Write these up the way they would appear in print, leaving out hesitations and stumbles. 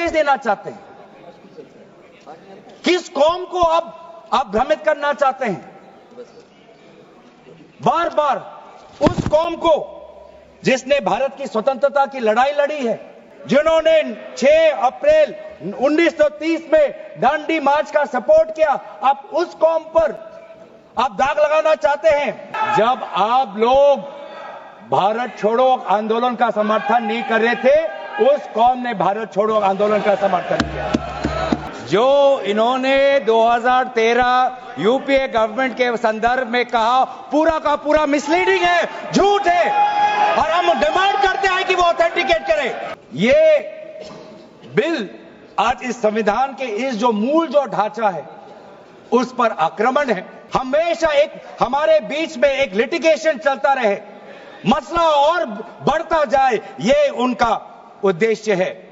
संदेश देना चाहते हैं? किस कौम को आप भ्रमित करना चाहते हैं? बार बार उस कौम को जिसने भारत की स्वतंत्रता की लड़ाई लड़ी है, जिन्होंने 6 अप्रैल 1930 में दांडी मार्च का सपोर्ट किया, आप उस कौम पर आप दाग लगाना चाहते हैं? जब आप लोग भारत छोड़ो आंदोलन का समर्थन नहीं कर रहे थे, उस कौम ने भारत छोड़ो आंदोलन का समर्थन किया। जो इन्होंने 2013 यूपीए गवर्नमेंट के संदर्भ में कहा, पूरा का पूरा मिसलीडिंग है, झूठ है, और हम डिमांड करते हैं कि वो ऑथेंटिकेट करें। ये बिल आज इस संविधान के इस जो मूल जो ढांचा है उस पर आक्रमण है। हमेशा हमारे बीच में एक लिटिगेशन चलता रहे, मसला और बढ़ता जाए, ये उनका उद्देश्य है।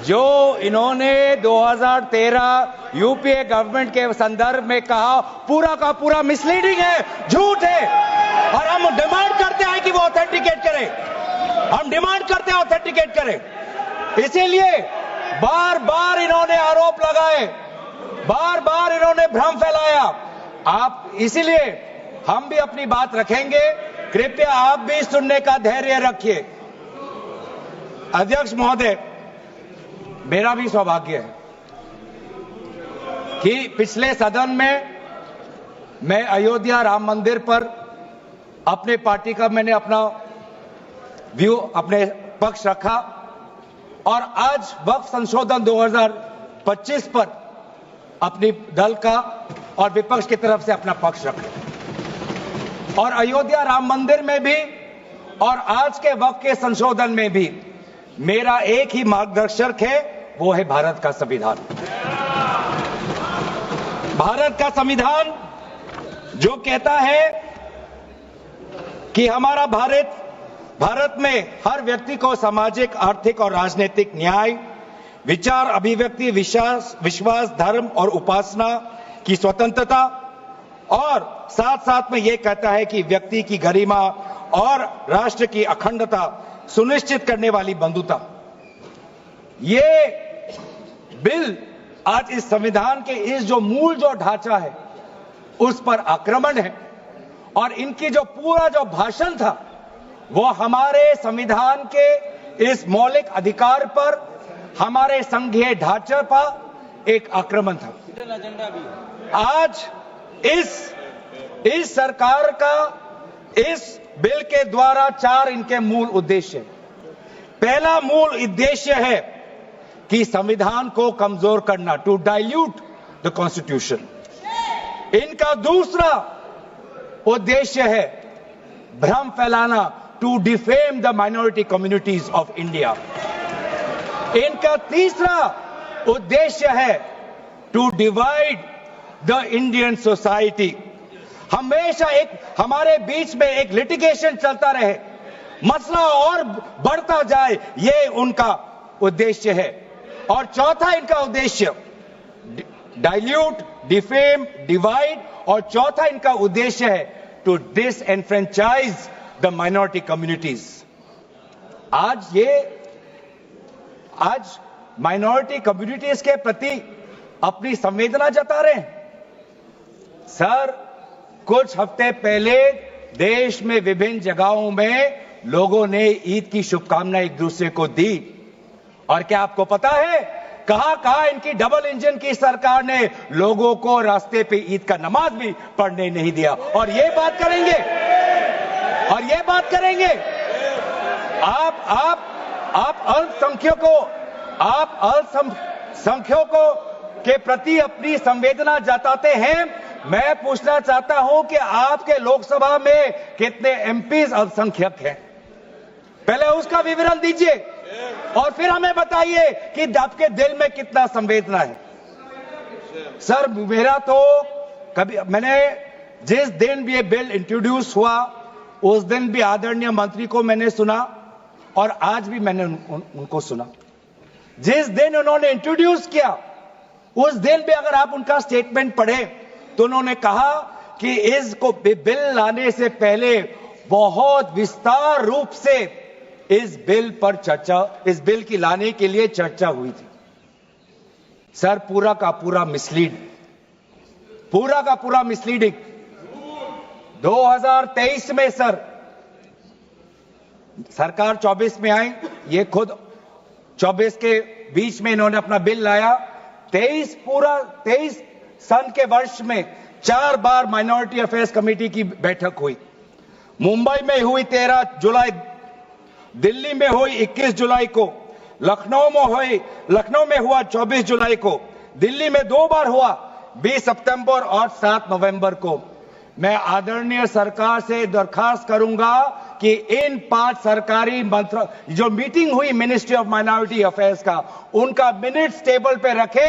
जो इन्होंने 2013 यूपीए गवर्नमेंट के संदर्भ में कहा, पूरा का पूरा मिसलीडिंग है, झूठ है, और हम डिमांड करते हैं कि वो ऑथेंटिकेट करें। हम डिमांड करते हैं ऑथेंटिकेट करें। इसीलिए बार बार इन्होंने आरोप लगाए, बार बार इन्होंने भ्रम फैलाया। आप इसीलिए हम भी अपनी बात रखेंगे, कृपया आप भी सुनने का धैर्य रखिए। अध्यक्ष महोदय, मेरा भी सौभाग्य है कि पिछले सदन में मैं अयोध्या राम मंदिर पर अपने पार्टी का मैंने अपना व्यू, अपने पक्ष रखा, और आज वक्फ संशोधन 2025 पर अपनी दल का और विपक्ष की तरफ से अपना पक्ष रखा। और अयोध्या राम मंदिर में भी और आज के वक्फ के संशोधन में भी मेरा एक ही मार्गदर्शक है, वो है भारत का संविधान। भारत का संविधान जो कहता है कि हमारा भारत में हर व्यक्ति को सामाजिक, आर्थिक और राजनीतिक न्याय, विचार, अभिव्यक्ति, विश्वास, धर्म और उपासना की स्वतंत्रता, और साथ साथ में यह कहता है कि व्यक्ति की गरिमा और राष्ट्र की अखंडता सुनिश्चित करने वाली बंधुता। ये बिल आज इस संविधान के इस जो मूल जो ढांचा है उस पर आक्रमण है, और इनकी जो पूरा जो भाषण था वो हमारे संविधान के इस मौलिक अधिकार पर, हमारे संघीय ढांचे पर एक आक्रमण था। आज इस सरकार का इस बिल के द्वारा 4 इनके मूल उद्देश्य। पहला मूल उद्देश्य है कि संविधान को कमजोर करना, टू डाइल्यूट द कॉन्स्टिट्यूशन। इनका दूसरा उद्देश्य है भ्रम फैलाना, to defame the minority communities of India. इनका तीसरा उद्देश्य है to divide the Indian society. हमेशा हमारे बीच में एक लिटिगेशन चलता रहे, मसला और बढ़ता जाए, ये उनका उद्देश्य है। और चौथा इनका उद्देश्य डाइल्यूट, डिफेम, डिवाइड, और चौथा इनका उद्देश्य है to disenfranchise the minority communities. आज माइनॉरिटी कम्युनिटीज के प्रति अपनी संवेदना जता रहे हैं। सर, कुछ हफ्ते पहले देश में विभिन्न जगहों में लोगों ने ईद की शुभकामनाएं एक दूसरे को दी, और क्या आपको पता है कहां इनकी डबल इंजन की सरकार ने लोगों को रास्ते पे ईद का नमाज भी पढ़ने नहीं दिया। और ये बात करेंगे आप अल्पसंख्यकों के प्रति अपनी संवेदना जताते हैं। मैं पूछना चाहता हूं कि आपके लोकसभा में कितने एमपीज अल्पसंख्यक हैं? पहले उसका विवरण दीजिए और फिर हमें बताइए कि आपके दिल में कितना संवेदना है। सर, मेरा तो मैंने जिस दिन भी ये बिल इंट्रोड्यूस हुआ उस दिन भी आदरणीय मंत्री को मैंने सुना, और आज भी मैंने उनको सुना। जिस दिन उन्होंने इंट्रोड्यूस किया उस दिन भी अगर आप उनका स्टेटमेंट पढ़े तो उन्होंने कहा कि इसको बिल लाने से पहले बहुत विस्तार रूप से इस बिल पर चर्चा, इस बिल की लाने के लिए चर्चा हुई थी। सर पूरा का पूरा मिसलीडिंग 2023 में सर सरकार 24 में आई, ये खुद 24 के बीच में इन्होंने अपना बिल लाया। 23 सन के वर्ष में 4 बार माइनॉरिटी अफेयर्स कमेटी की बैठक हुई। मुंबई में हुई 13 जुलाई, दिल्ली में हुई 21 जुलाई को, लखनऊ में हुआ 24 जुलाई को, दिल्ली में 2 बार हुआ 20 सितंबर और 7 नवंबर को। मैं आदरणीय सरकार से दरखास्त करूंगा कि इन 5 सरकारी मंत्रालय जो मीटिंग हुई मिनिस्ट्री ऑफ माइनॉरिटी अफेयर्स का, उनका मिनट्स टेबल पे रखे।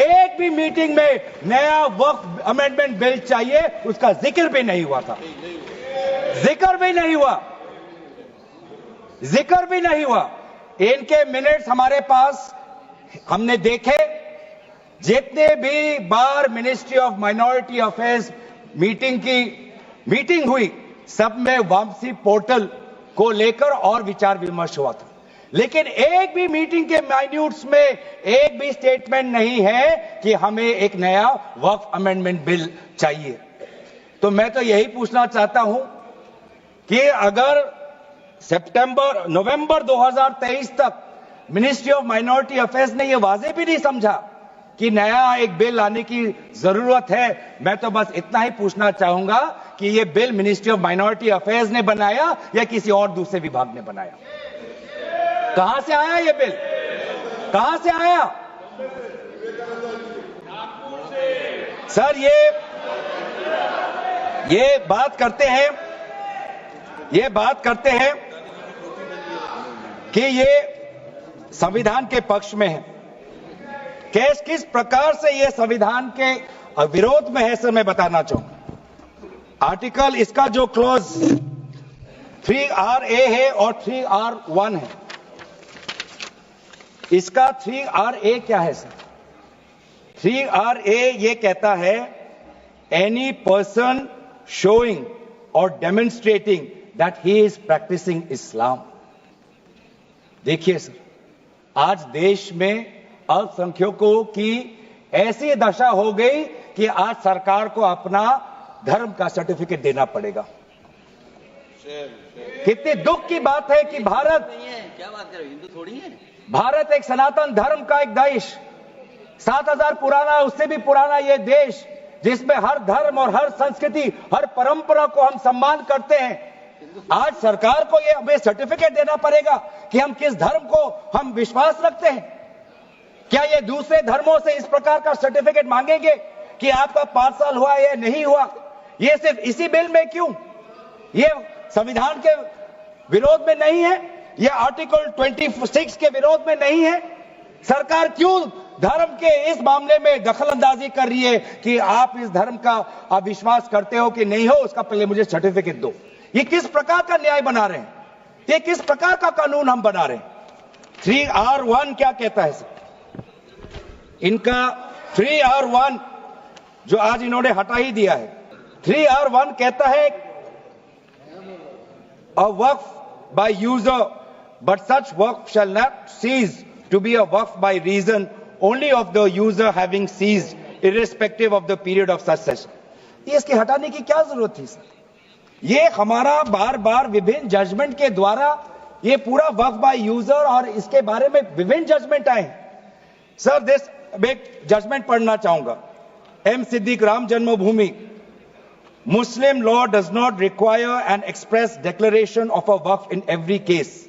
एक भी मीटिंग में नया वक्फ अमेंडमेंट बिल चाहिए उसका जिक्र भी नहीं हुआ था, जिक्र भी नहीं हुआ। इनके मिनट्स हमारे पास, हमने देखे। जितने भी बार ministry of minority affairs meeting हुई, सब में वापसी पोर्टल को लेकर और विचार विमर्श हुआ था, लेकिन एक भी मीटिंग के माइन्यूट्स में एक भी स्टेटमेंट नहीं है कि हमें एक नया वक्फ अमेंडमेंट बिल चाहिए। तो मैं तो यही पूछना चाहता हूं कि अगर नवंबर 2023 तक मिनिस्ट्री ऑफ माइनॉरिटी अफेयर्स ने यह वाजे भी नहीं समझा कि नया एक बिल लाने की जरूरत है, मैं तो बस इतना ही पूछना चाहूंगा कि यह bill ministry of minority affairs ने बनाया या किसी और दूसरे विभाग ने बनाया? कहां से आया यह बिल? कहां से आया? सर ये बात करते हैं कि ये संविधान के पक्ष में है। किस प्रकार से ये संविधान के विरोध में है सर, मैं बताना चाहूंगा। आर्टिकल, इसका जो क्लॉज 3RA है और 3R1 है। इसका 3RA क्या है सर? 3RA ये कहता है any person showing or demonstrating that he is practising Islam. देखिए सर, आज देश में अल्पसंख्यकों की ऐसी दशा हो गई कि आज सरकार को अपना धर्म का सर्टिफिकेट देना पड़ेगा। कितनी दुख की बात है कि भारत नहीं है, क्या बात कर रहे हो, हिंदू थोड़ी है। भारत एक सनातन धर्म का एक देश, 7000 पुराना, उससे भी पुराना ये देश, जिसमें हर धर्म और हर संस्कृति, हर परंपरा को हम सम्मान करते हैं। आज सरकार को ये हमें सर्टिफिकेट देना पड़ेगा कि हम किस धर्म को हम विश्वास रखते हैं। क्या ये दूसरे धर्मों से इस प्रकार का सर्टिफिकेट मांगेंगे कि आपका 5 साल हुआ या नहीं हुआ? ये सिर्फ इसी बिल में क्यों? ये संविधान के विरोध में नहीं है, ये आर्टिकल 26 के विरोध में नहीं है। सरकार क्यों धर्म के इस मामले में दखलंदाजी कर रही है कि आप इस धर्म का आप विश्वास करते हो कि नहीं हो, उसका पहले मुझे सर्टिफिकेट दो? ये किस प्रकार का न्याय बना रहे हैं? ये किस प्रकार का कानून हम बना रहे हैं? 3R1 क्या कहता है सर? इनका 3R1 जो आज इन्होंने हटा ही दिया है, 3R1 कहता है a waqf by user but such waqf shall not cease to be a waqf by reason only of the user having ceased irrespective of the period of such cessation. ये इसकी हटाने की क्या जरूरत थी सर? ये हमारा बार बार विभिन्न जजमेंट के द्वारा ये पूरा वक्फ बाय यूजर और इसके बारे में विभिन्न जजमेंट आए सर। दिस एक जजमेंट पढ़ना चाहूंगा। M Siddique, Ram Janmabhoomi, Muslim law does not require an express declaration of a waqf in every case.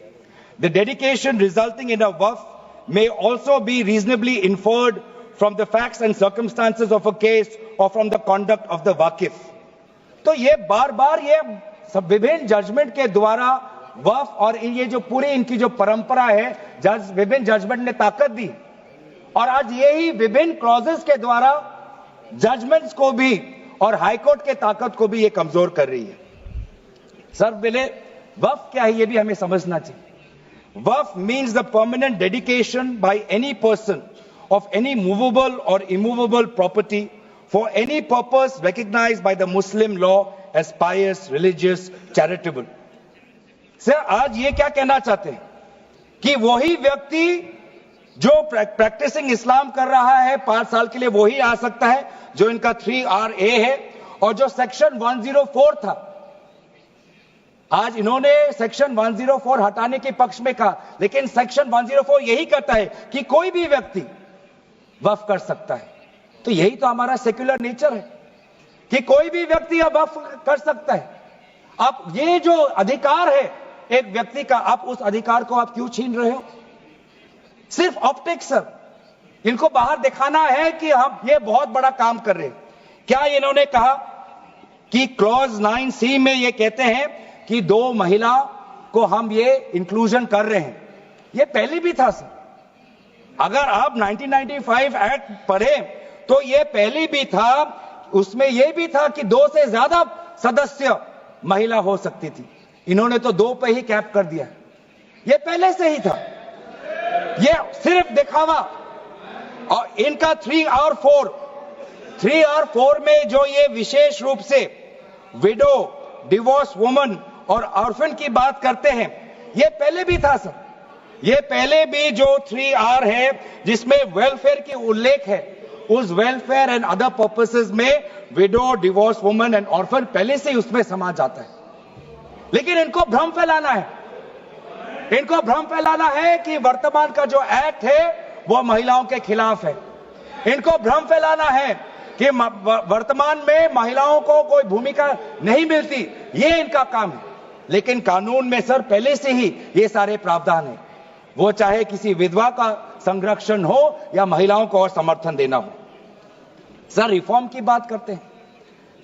The dedication resulting in a waqf may also be reasonably inferred from the facts and circumstances of a case or from the conduct of the waqif. तो ये बार बार ये सब विभिन्न judgement के द्वारा वक्फ और ये जो पूरी इनकी जो परंपरा है, विभिन्न जजमेंट ने ताकत दी और आज यही विभिन्न क्लॉजेस के द्वारा जजमेंट्स को भी और हाईकोर्ट के ताकत को भी ये कमजोर कर रही है। सर बोले वक्फ क्या है ये भी हमें समझना चाहिए। Waqf means the permanent dedication by any person of any movable or immovable property for any purpose recognized by the Muslim law as pious, religious, charitable. Sir आज ये क्या कहना चाहते हैं कि वही व्यक्ति जो प्रैक्टिसिंग इस्लाम कर रहा है 5 साल के लिए वही आ सकता है जो इनका 3RA है, और जो सेक्शन 104 था, आज इन्होंने सेक्शन 104 हटाने के पक्ष में कहा, लेकिन सेक्शन 104 यही कहता है कि कोई भी व्यक्ति वक्फ कर सकता है। तो यही तो हमारा सेक्युलर नेचर है कि कोई भी व्यक्ति अब वक्फ कर सकता है। अब ये जो अधिकार है एक व्यक्ति का, आप उस अधिकार को आप क्यों छीन रहे हो? सिर्फ ऑप्टिक्स सर, इनको बाहर दिखाना है कि हम ये बहुत बड़ा काम कर रहे हैं। क्या इन्होंने कहा कि क्लॉज 9C में ये कहते हैं कि 2 महिला को हम ये इंक्लूजन कर रहे हैं? ये पहले भी था सर। अगर आप 1995 एक्ट पढ़े तो ये पहले भी था, उसमें ये भी था कि 2 से ज्यादा सदस्य महिला हो सकती थी। इन्होंने तो 2 पे ही कैप कर दिया। ये पहले से ही था, ये सिर्फ दिखावा। और इनका 3 और 4 में जो ये विशेष रूप से विडो, डिवोर्स वुमन और ऑर्फन की बात करते हैं, ये पहले भी था सर। ये पहले भी जो 3R है जिसमें वेलफेयर की उल्लेख है, उस वेलफेयर एंड अदर पर्पसेस में window, divorce woman and orphan पहले से ही उसमें समा जाता है। लेकिन इनको भ्रम फैलाना है, इनको भ्रम फैलाना है कि वर्तमान का जो एक्ट है वो महिलाओं के खिलाफ है। इनको भ्रम फैलाना है कि वर्तमान में महिलाओं को कोई भूमिका नहीं मिलती, ये इनका काम है। लेकिन कानून में सर पहले से ही ये सारे प्रावधान है, वो चाहे किसी विधवा का संरक्षण हो या महिलाओं को और समर्थन देना हो। सर रिफॉर्म की बात करते हैं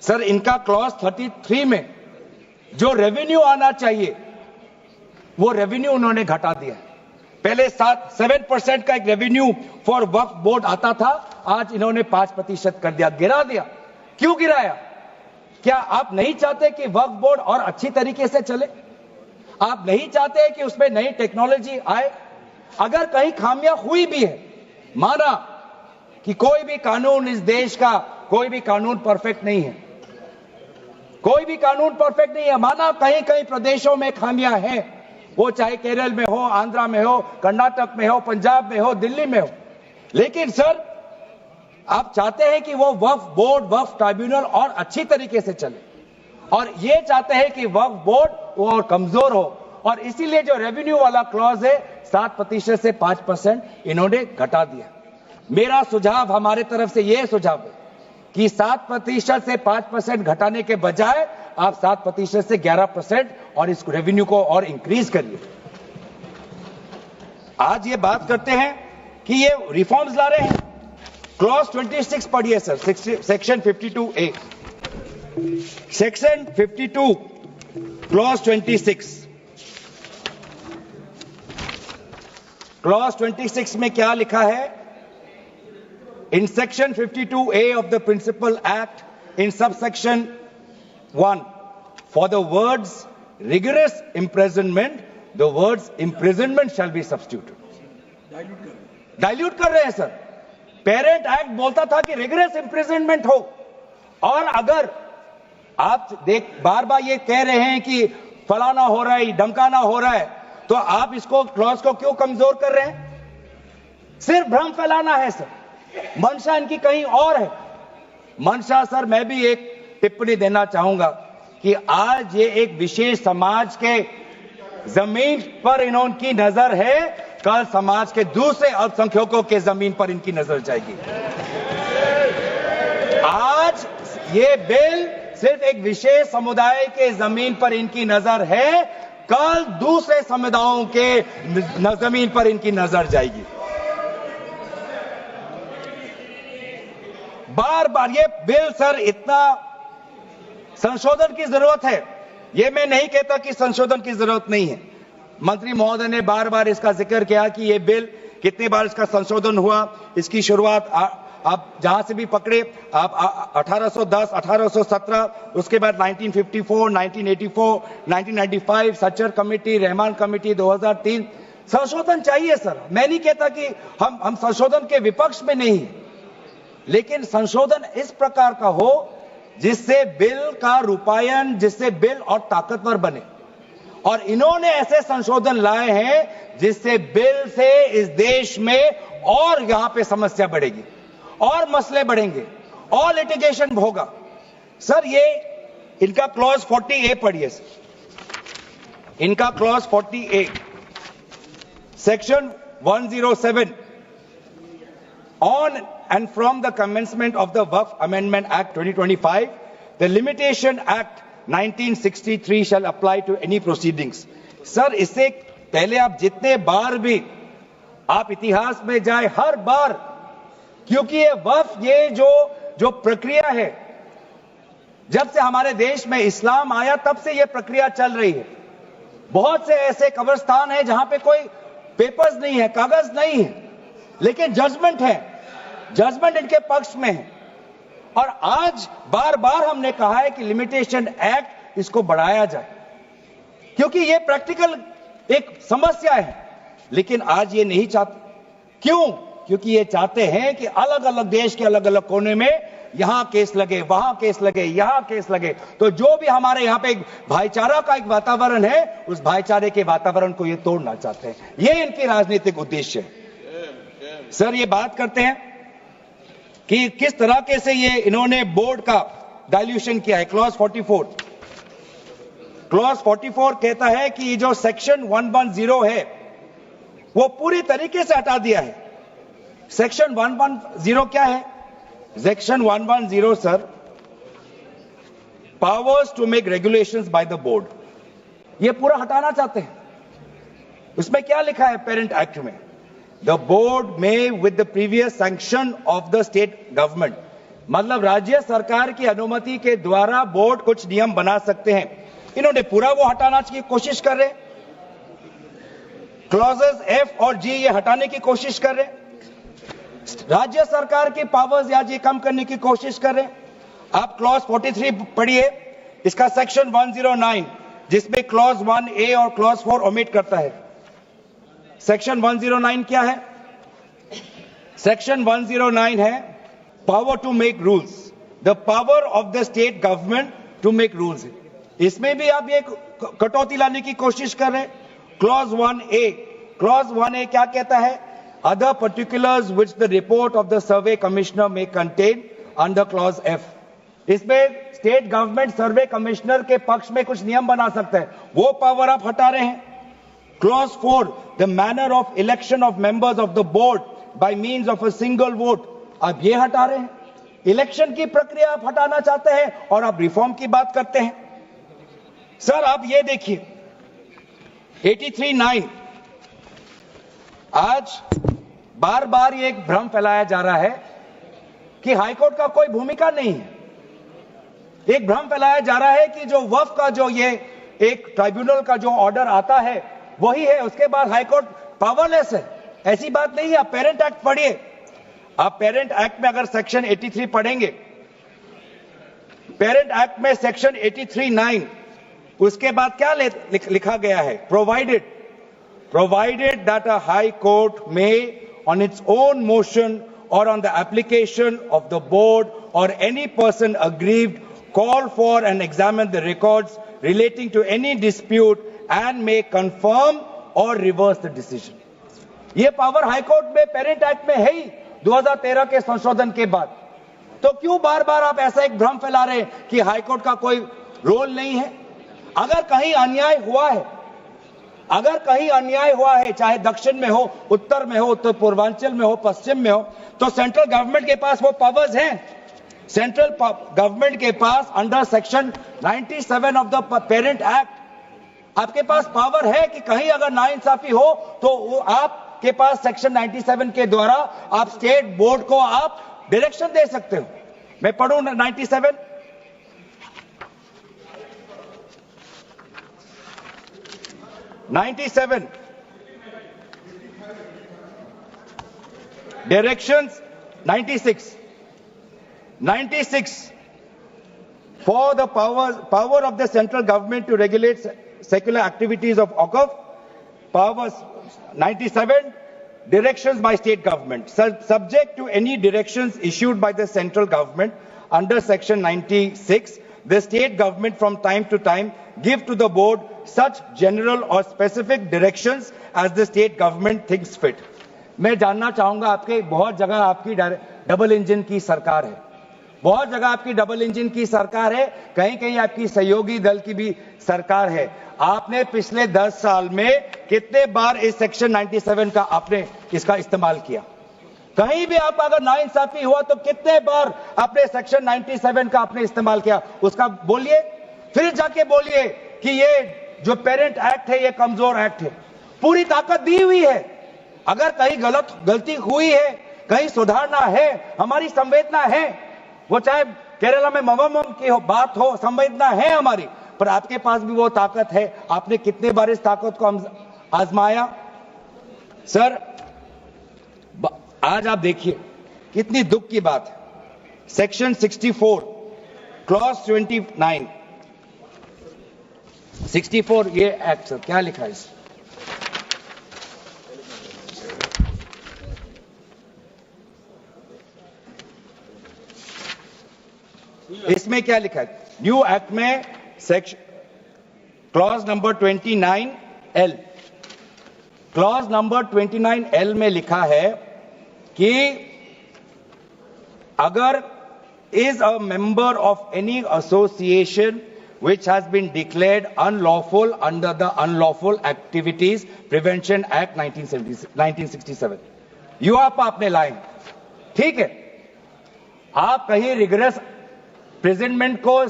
सर, इनका क्लॉज 33 में जो रेवेन्यू आना चाहिए वो रेवेन्यू उन्होंने घटा दिया। पहले 7% का एक रेवेन्यू फॉर वक्फ बोर्ड आता था, आज इन्होंने 5% कर दिया, गिरा दिया। क्यों गिराया? क्या आप नहीं चाहते कि वक्फ बोर्ड और अच्छी तरीके से चले? आप नहीं चाहते कि उसमें नई टेक्नोलॉजी आए? अगर कहीं खामियां हुई भी है, माना कि कोई भी कानून इस देश का, कोई भी कानून परफेक्ट नहीं है, कोई भी कानून परफेक्ट नहीं है, माना कहीं कहीं प्रदेशों में खामियां हैं, वो चाहे केरल में हो, आंध्रा में हो, कर्नाटक में हो, पंजाब में हो, दिल्ली में हो, लेकिन सर आप चाहते हैं कि वो वक्फ बोर्ड, वक्फ ट्राइब्यूनल और अच्छी तरीके से चले, और ये चाहते हैं कि वक्फ बोर्ड वो और कमजोर हो, और इसीलिए जो रेवेन्यू वाला क्लॉज है 7% से 5% इन्होंने घटा दिया। मेरा सुझाव, हमारे तरफ से यह सुझाव है कि 7% से 5% घटाने के बजाय आप 7% से 11% और इस रेवेन्यू को और इंक्रीज करिए। आज ये बात करते हैं कि ये रिफॉर्म्स ला रहे हैं। क्लॉज 26 पढ़िए sir, section 52A, section 52 clause 26। Clause 26 में क्या लिखा है? In section 52A of the Principal Act, in subsection 1, for the words rigorous imprisonment, the words imprisonment shall be substituted. Dilute कर रहे हैं सर। पेरेंट एक्ट बोलता था कि रिगरस इम्प्रिजनमेंट हो, और अगर आप बार बार ये कह रहे हैं कि फलाना हो रहा है, धमकाना हो रहा है, तो आप इसको क्लॉज को क्यों कमजोर कर रहे हैं? सिर्फ भ्रम फैलाना है सर। मंशा इनकी कहीं और है। मंशा सर, मैं भी एक टिप्पणी देना चाहूंगा कि आज ये एक विशेष समाज के जमीन पर इनकी नजर है, कल समाज के दूसरे अल्पसंख्यकों के जमीन पर इनकी नजर जाएगी। आज ये बिल सिर्फ एक विशेष समुदाय के जमीन पर इनकी नजर है, कल दूसरे समुदायों के जमीन पर इनकी नजर जाएगी। बार बार ये बिल सर, इतना संशोधन की जरूरत है, ये मैं नहीं कहता कि संशोधन की जरूरत नहीं है। मंत्री महोदय ने बार बार इसका जिक्र किया कि ये बिल कितनी बार इसका संशोधन हुआ। इसकी शुरुआत आप जहां से भी पकड़े, आप 1810, 1817, उसके बाद 1954, 1984, 1995, सच्चर कमेटी, रहमान कमेटी 2003। संशोधन चाहिए सर, मैं नहीं कहता कि हम संशोधन के विपक्ष में नहीं, लेकिन संशोधन इस प्रकार का हो जिससे बिल का रूपायन, जिससे बिल और ताकतवर बने। और इन्होंने ऐसे संशोधन लाए हैं जिससे बिल से इस देश में और यहां पे समस्या बढ़ेगी और मसले बढ़ेंगे और लिटिगेशन होगा। सर ये इनका क्लॉज 40A पढ़िए सर, इनका clause 40A section 107 on and from the commencement of the Waqf Amendment Act 2025, the Limitation Act 1963 shall apply to any proceedings. Sir इससे पहले आप जितने बार भी आप इतिहास में जाए, हर बार, क्योंकि ये वक्फ, ये जो प्रक्रिया है, जब से हमारे देश में इस्लाम आया तब से ये प्रक्रिया चल रही है। बहुत से ऐसे कब्रिस्तान हैं जहां पे कोई पेपर्स नहीं है, कागज नहीं है, लेकिन जजमेंट है, जजमेंट इनके पक्ष में है। और आज बार बार हमने कहा है कि लिमिटेशन एक्ट इसको बढ़ाया जाए, क्योंकि ये प्रैक्टिकल एक समस्या है। लेकिन आज ये नहीं चाहते। क्यों? क्योंकि ये चाहते हैं कि अलग अलग देश के अलग अलग कोने में यहां केस लगे, वहां केस लगे, यहां केस लगे। तो जो भी हमारे यहां पे एक भाईचारा का एक वातावरण है, उस भाईचारे के वातावरण को ये तोड़ना चाहते हैं। ये इनकी राजनीतिक उद्देश्य है। सर ये बात करते हैं कि किस तरह से ये इन्होंने बोर्ड का डाइल्यूशन किया है। क्लॉज 44, क्लॉज 44 कहता है कि ये जो सेक्शन 110 है वो पूरी तरीके से हटा दिया है। सेक्शन 110 क्या है? Section 110 sir, powers to make regulations by the board, ये पूरा हटाना चाहते हैं। उसमें क्या लिखा है पेरेंट एक्ट में? द बोर्ड में with the previous sanction of the state government, मतलब राज्य सरकार की अनुमति के द्वारा बोर्ड कुछ नियम बना सकते हैं। इन्होंने पूरा वो हटाना की कोशिश कर रहे। क्लॉजेस F और G ये हटाने की कोशिश कर रहे, राज्य सरकार की पावर्स या जी कम करने की कोशिश कर रहे। आप क्लॉज 43 पढ़िए, इसका सेक्शन 109 जिसमें क्लॉज 1A और क्लॉज 4 ओमिट करता है। सेक्शन 109 क्या है? सेक्शन 109 है power to make rules, the power of the state government to make rules. इसमें भी आप ये कटौती लाने की कोशिश कर रहे हैं। क्लॉज 1A, क्लॉज 1A क्या कहता है? Other particulars which the report of the survey commissioner may contain under clause F. इसमें स्टेट गवर्नमेंट सर्वे कमिश्नर के पक्ष में कुछ नियम बना सकते हैं, वो पावर आप हटा रहे हैं। Clause 4, the manner of election of members of the board by means of a single vote, आप ये हटा रहे हैं। इलेक्शन की प्रक्रिया आप हटाना चाहते हैं और आप रिफॉर्म की बात करते हैं। सर आप ये देखिए 83(9), आज बार बार ये एक भ्रम फैलाया जा रहा है कि हाईकोर्ट का कोई भूमिका नहीं है। एक भ्रम फैलाया जा रहा है कि जो वक्फ का जो ये एक ट्राइब्यूनल का जो ऑर्डर आता है वही है, उसके बाद हाईकोर्ट पावरलेस है। ऐसी बात नहीं है। आप पेरेंट एक्ट पढ़िए, आप पेरेंट एक्ट में अगर सेक्शन 83 पढ़ेंगे, पेरेंट एक्ट में सेक्शन 83(9), उसके बाद क्या लिखा गया है? provided that a high court may on its own motion or on the application of the board or any person aggrieved call for and examine the records relating to any dispute and may confirm or reverse the decision. ये power high court में parent act में है ही 2013 के संशोधन के बाद। तो क्यों बार बार आप ऐसा एक भ्रम फैला रहे हैं कि हाई कोर्ट का कोई रोल नहीं है? अगर कहीं अन्याय हुआ है, अगर कहीं अन्याय हुआ है, चाहे दक्षिण में हो, उत्तर में हो, उत्तर पूर्वांचल में हो, पश्चिम में हो, तो सेंट्रल गवर्नमेंट के पास वो पावर्स हैं। सेंट्रल गवर्नमेंट के पास under section 97 of the parent act आपके पास पावर है कि कहीं अगर नाइंसाफी हो तो वो आपके पास सेक्शन 97 के द्वारा आप स्टेट बोर्ड को आप डायरेक्शन दे सकते हो। मैं पढ़ूं 97, directions 96 for the power of the central government to regulate secular activities of Waqf, powers 97 directions by state government subject to any directions issued by the central government under section 96, the state government from time to time give to the board such general or specific directions as the state government thinks fit. मैं जानना चाहूंगा, आपके बहुत जगह आपकी double engine की सरकार है, बहुत जगह आपकी डबल इंजन की सरकार है, कहीं कहीं आपकी सहयोगी दल की भी सरकार है। आपने पिछले 10 साल में कितने बार इस सेक्शन 97 का आपने इसका इस्तेमाल किया? कहीं भी आप अगर नाइंसाफी हुआ तो कितने बार आपने सेक्शन 97 का आपने इस्तेमाल किया? उसका बोलिए, फिर जाके बोलिए कि ये जो पेरेंट एक्ट है ये कमजोर एक्ट है। पूरी ताकत दी हुई है, अगर कहीं गलती हुई है, कहीं सुधारना है, हमारी संवेदना है, वो चाहे केरला में मवम की बात हो, संवेदना है हमारी, पर आपके पास भी वो ताकत है। आपने कितने बार इस ताकत को आजमाया? सर, आज आप देखिए कितनी दुख की बात है। सेक्शन 64 क्लॉज 29 64 ये एक्ट, सर क्या लिखा है इसमें क्या लिखा है? न्यू एक्ट में section clause number 29L, clause number 29L में लिखा है कि अगर is a member of any association which has been declared unlawful under the Unlawful Activities Prevention Act 1967, यूआपा आपने लाए, ठीक है, आप कहीं रिग्रेस प्रेजेंटमेंट को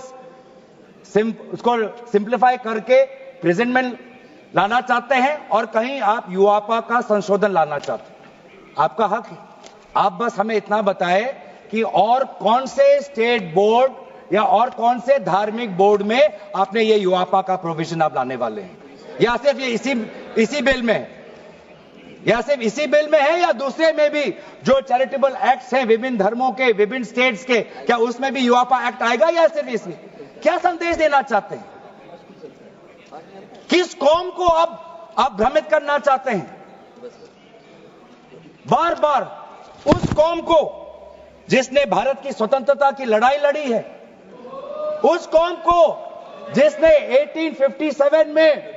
उसको सिंप्लीफाई करके प्रेजेंटमेंट लाना चाहते हैं और कहीं आप यूआपा का संशोधन लाना चाहते हैं, आपका हक है। आप बस हमें इतना बताएं कि और कौन से स्टेट बोर्ड या और कौन से धार्मिक बोर्ड में आपने ये यूआपा का प्रोविजन आप लाने वाले हैं, या सिर्फ ये इसी बिल में है, या सिर्फ इसी बिल में है, या दूसरे में भी जो चैरिटेबल एक्ट्स हैं विभिन्न धर्मों के, विभिन्न स्टेट्स के, क्या उसमें भी यूआपा एक्ट आएगा या सिर्फ इसमें? क्या संदेश देना चाहते हैं? किस कौम को आप भ्रमित करना चाहते हैं? बार बार उस कौम को जिसने भारत की स्वतंत्रता की लड़ाई लड़ी है, उस कौम को जिसने 1857 में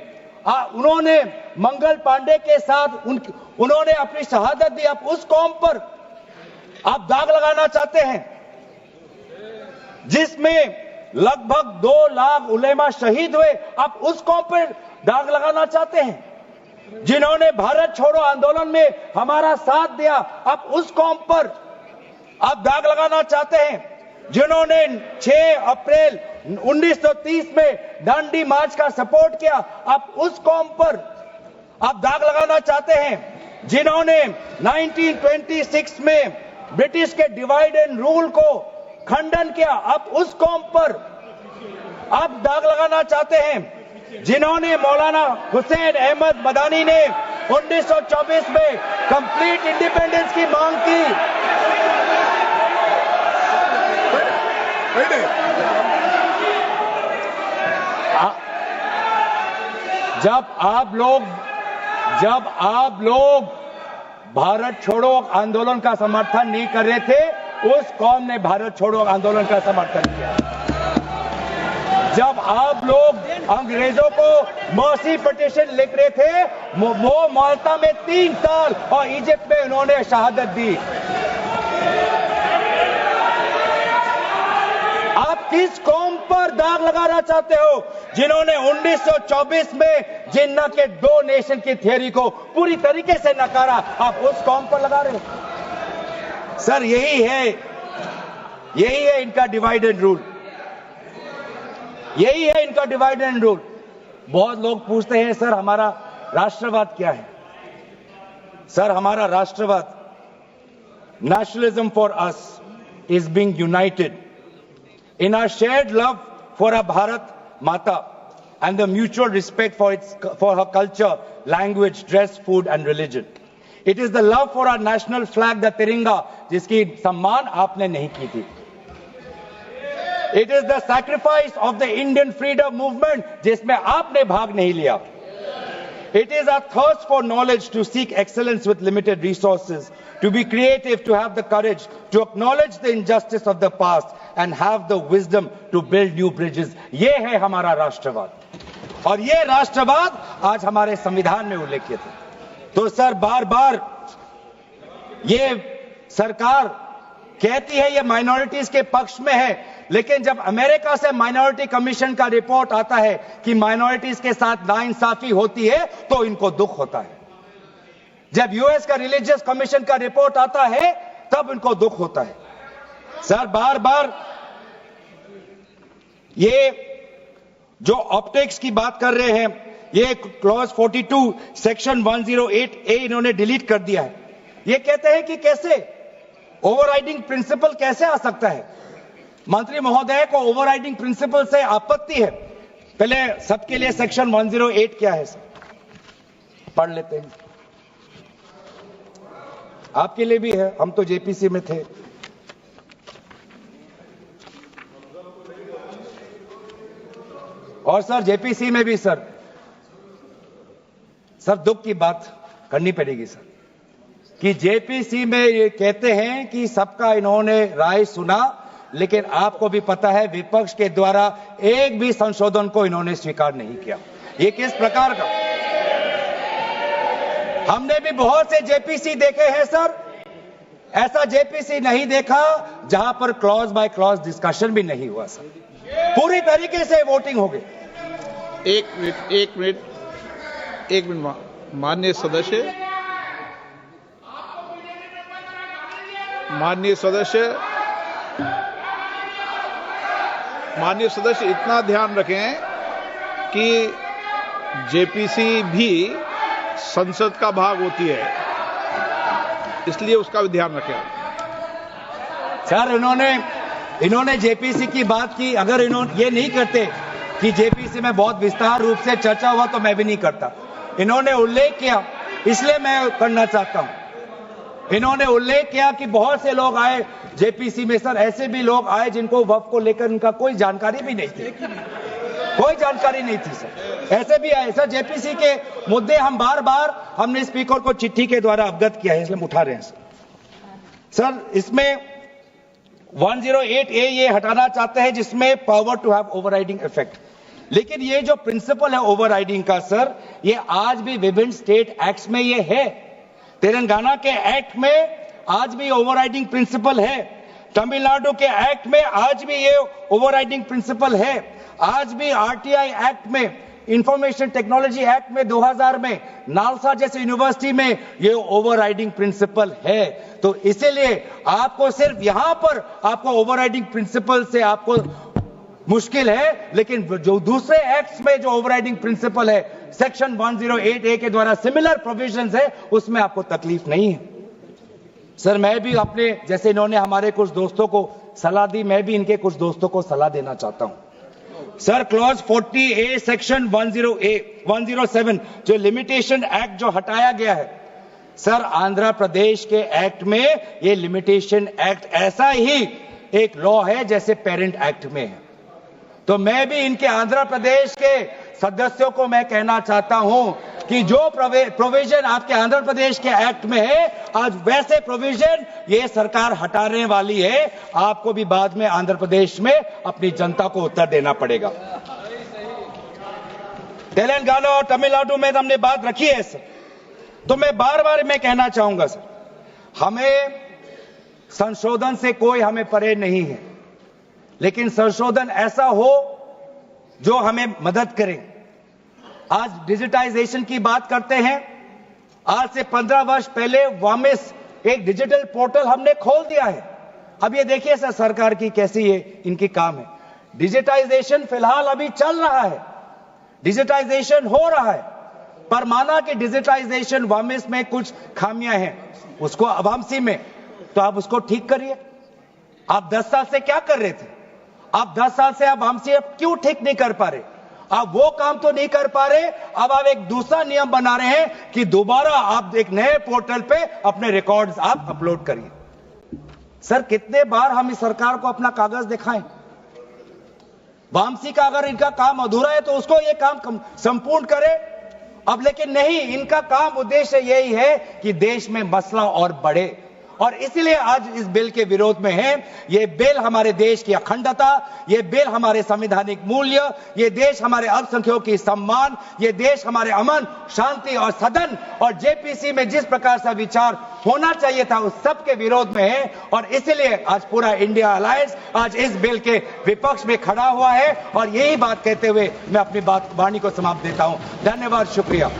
उन्होंने मंगल पांडे के साथ उन्होंने अपनी शहादत दी, आप उस कौम पर आप दाग लगाना चाहते हैं जिसमें लगभग 2 लाख उलेमा शहीद हुए, आप उस कौम पर दाग लगाना चाहते हैं जिन्होंने भारत छोड़ो आंदोलन में हमारा साथ दिया, आप उस कौम पर आप दाग लगाना चाहते हैं जिन्होंने 6 अप्रैल 1930 में दांडी मार्च का सपोर्ट किया, आप उस कौम पर आप दाग लगाना चाहते हैं जिन्होंने 1926 में ब्रिटिश के डिवाइड एंड रूल को खंडन किया, आप उस कौम पर आप दाग लगाना चाहते हैं जिन्होंने मौलाना हुसैन अहमद मदानी ने 1924 में कंप्लीट इंडिपेंडेंस की मांग की। जब आप लोग भारत छोड़ो आंदोलन का समर्थन नहीं कर रहे थे, उस कौम ने भारत छोड़ो आंदोलन का समर्थन किया। जब आप लोग अंग्रेजों को मर्सी पिटीशन लिख रहे थे, वो माल्टा में 3 साल और इजिप्ट में उन्होंने शहादत दी। आप किस कौम पर दाग लगाना चाहते हो जिन्होंने 1924 में जिन्ना के 2 नेशन की थियरी को पूरी तरीके से नकारा, आप उस कौम पर लगा रहे हो? सर, यही है इनका डिवाइड एंड रूल, यही है इनका डिवाइड एंड रूल। बहुत लोग पूछते हैं सर हमारा राष्ट्रवाद क्या है? सर, हमारा राष्ट्रवाद, nationalism for us is being United in our shared love for our Bharat Mata and the mutual respect for her culture, language, dress, food and religion. It is the love for our national flag, the Tiringa, जिसकी सम्मान आपने नहीं की थी. It is the sacrifice of the Indian freedom movement, जिसमें आपने भाग नहीं लिया. It is our thirst for knowledge to seek excellence with limited resources, to be creative, to have the courage, to acknowledge the injustice of the past and have the wisdom to build new bridges. ये है हमारा राष्ट्रवाद और ये राष्ट्रवाद आज हमारे संविधान में उल्लेखित है। तो सर बार बार ये सरकार कहती है ये माइनॉरिटीज के पक्ष में है, लेकिन जब अमेरिका से माइनॉरिटी कमीशन का रिपोर्ट आता है कि माइनॉरिटीज के साथ नाइंसाफी होती है तो इनको दुख होता है। जब यूएस का रिलीजियस कमीशन का रिपोर्ट आता है तब इनको दुख होता है। सर बार बार ये जो ऑप्टिक्स की बात कर रहे हैं, ये क्लॉज 42 सेक्शन 108A इन्होंने डिलीट कर दिया है। ये कहते हैं कि कैसे ओवरराइडिंग प्रिंसिपल कैसे आ सकता है। मंत्री महोदय को ओवरराइडिंग प्रिंसिपल से आपत्ति है। पहले सबके लिए सेक्शन 108 क्या है सर पढ़ लेते हैं, आपके लिए भी है, हम तो जेपीसी में थे। और सर जेपीसी में भी सर दुख की बात करनी पड़ेगी सर कि जेपीसी में ये कहते हैं कि सबका इन्होंने राय सुना, लेकिन आपको भी पता है विपक्ष के द्वारा एक भी संशोधन को इन्होंने स्वीकार नहीं किया। ये किस प्रकार का, हमने भी बहुत से जेपीसी देखे हैं सर, ऐसा जेपीसी नहीं देखा जहां पर क्लॉज बाय क्लॉज डिस्कशन भी नहीं हुआ सर, पूरी तरीके से वोटिंग हो गई। एक मिनट माननीय सदस्य इतना ध्यान रखें कि जेपीसी भी संसद का भाग होती है, इसलिए उसका भी ध्यान रखें। सर इन्होंने जेपीसी की बात की, अगर इन्होंने ये नहीं करते कि जेपीसी में बहुत विस्तार रूप से चर्चा हुआ तो मैं भी नहीं करता। इन्होंने उल्लेख किया इसलिए मैं करना चाहता हूं। इन्होंने उल्लेख किया कि बहुत से लोग आए जेपीसी में सर, ऐसे भी लोग आए जिनको वक्फ को लेकर उनका कोई जानकारी भी नहीं थी, कोई जानकारी नहीं थी सर, ऐसे भी आए सर। जेपीसी के मुद्दे हम बार बार हमने स्पीकर को चिट्ठी के द्वारा अवगत किया है, इसलिए हम उठा रहे हैं सर। इसमें 108A ये हटाना चाहते हैं जिसमें power to have overriding effect, लेकिन ये जो प्रिंसिपल है ओवरराइडिंग का सर, ये आज भी विभिन्न स्टेट एक्ट्स में ये है। तेलंगाना के एक्ट में आज भी ओवरराइडिंग प्रिंसिपल है, तमिलनाडु के एक्ट में आज भी ये ओवरराइडिंग प्रिंसिपल है, आज भी आरटीआई एक्ट में, इंफॉर्मेशन टेक्नोलॉजी एक्ट में 2000 में, नालसा जैसे यूनिवर्सिटी में ये ओवरराइडिंग प्रिंसिपल है। तो इसीलिए आपको सिर्फ यहां पर आपको ओवरराइडिंग प्रिंसिपल से आपको मुश्किल है, लेकिन जो दूसरे एक्ट्स में जो ओवरराइडिंग प्रिंसिपल है सेक्शन 108A के द्वारा सिमिलर प्रोविजंस है, उसमें आपको तकलीफ नहीं है सर। मैं भी अपने जैसे इन्होंने हमारे कुछ दोस्तों को सलाह दी, मैं भी इनके कुछ दोस्तों को सलाह देना चाहता हूं सर। क्लॉज 40A सेक्शन 107 जो लिमिटेशन एक्ट जो हटाया गया है सर, आंध्र प्रदेश के एक्ट में ये लिमिटेशन एक्ट ऐसा ही एक लॉ है जैसे पेरेंट एक्ट में है। तो मैं भी इनके आंध्र प्रदेश के सदस्यों को मैं कहना चाहता हूं कि जो प्रोविजन आपके आंध्र प्रदेश के एक्ट में है, आज वैसे प्रोविजन ये सरकार हटाने वाली है। आपको भी बाद में आंध्र प्रदेश में अपनी जनता को उत्तर देना पड़ेगा। तेलंगाना और तमिलनाडु में हमने बात रखी है सर, तो मैं बार बार मैं कहना चाहूंगा सर, हमें संशोधन से कोई हमें परे नहीं है, लेकिन संशोधन ऐसा हो जो हमें मदद करे। आज डिजिटाइजेशन की बात करते हैं, आज से 15 वर्ष पहले वामिस एक डिजिटल पोर्टल हमने खोल दिया है। अब ये देखिए सर सरकार की कैसी ये इनकी काम है। डिजिटाइजेशन फिलहाल अभी चल रहा है, डिजिटाइजेशन हो रहा है, पर माना कि डिजिटाइजेशन वामिस में कुछ खामियां हैं, उसको अवामसी में, तो आप उसको ठीक करिए। आप 10 साल से क्या कर रहे थे? आप 10 साल से आप हमसे क्यों ठीक नहीं कर पा रहे? आप वो काम तो नहीं कर पा रहे, अब आप एक दूसरा नियम बना रहे हैं कि दोबारा आप एक नए पोर्टल पे अपने रिकॉर्ड्स आप अपलोड करिए। सर कितने बार हम इस सरकार को अपना कागज दिखाएं? वामसी का अगर इनका काम अधूरा है तो उसको ये काम संपूर्ण करे अब लेकिन नहीं, इनका काम उद्देश्य यही है कि देश में मसला और बढ़े, और इसलिए आज इस बिल के विरोध में है। ये बिल हमारे देश की अखंडता, ये बिल हमारे संवैधानिक मूल्य, ये देश हमारे अल्पसंख्यकों की सम्मान, ये देश हमारे अमन, शांति और सदन और जेपीसी में जिस प्रकार से विचार होना चाहिए था उस सब के विरोध में है। और इसलिए आज पूरा इंडिया अलायंस आज इस बिल के विपक्ष में खड़ा हुआ है। और यही बात कहते हुए मैं अपनी वाणी को समाप्त देता हूं। धन्यवाद, शुक्रिया।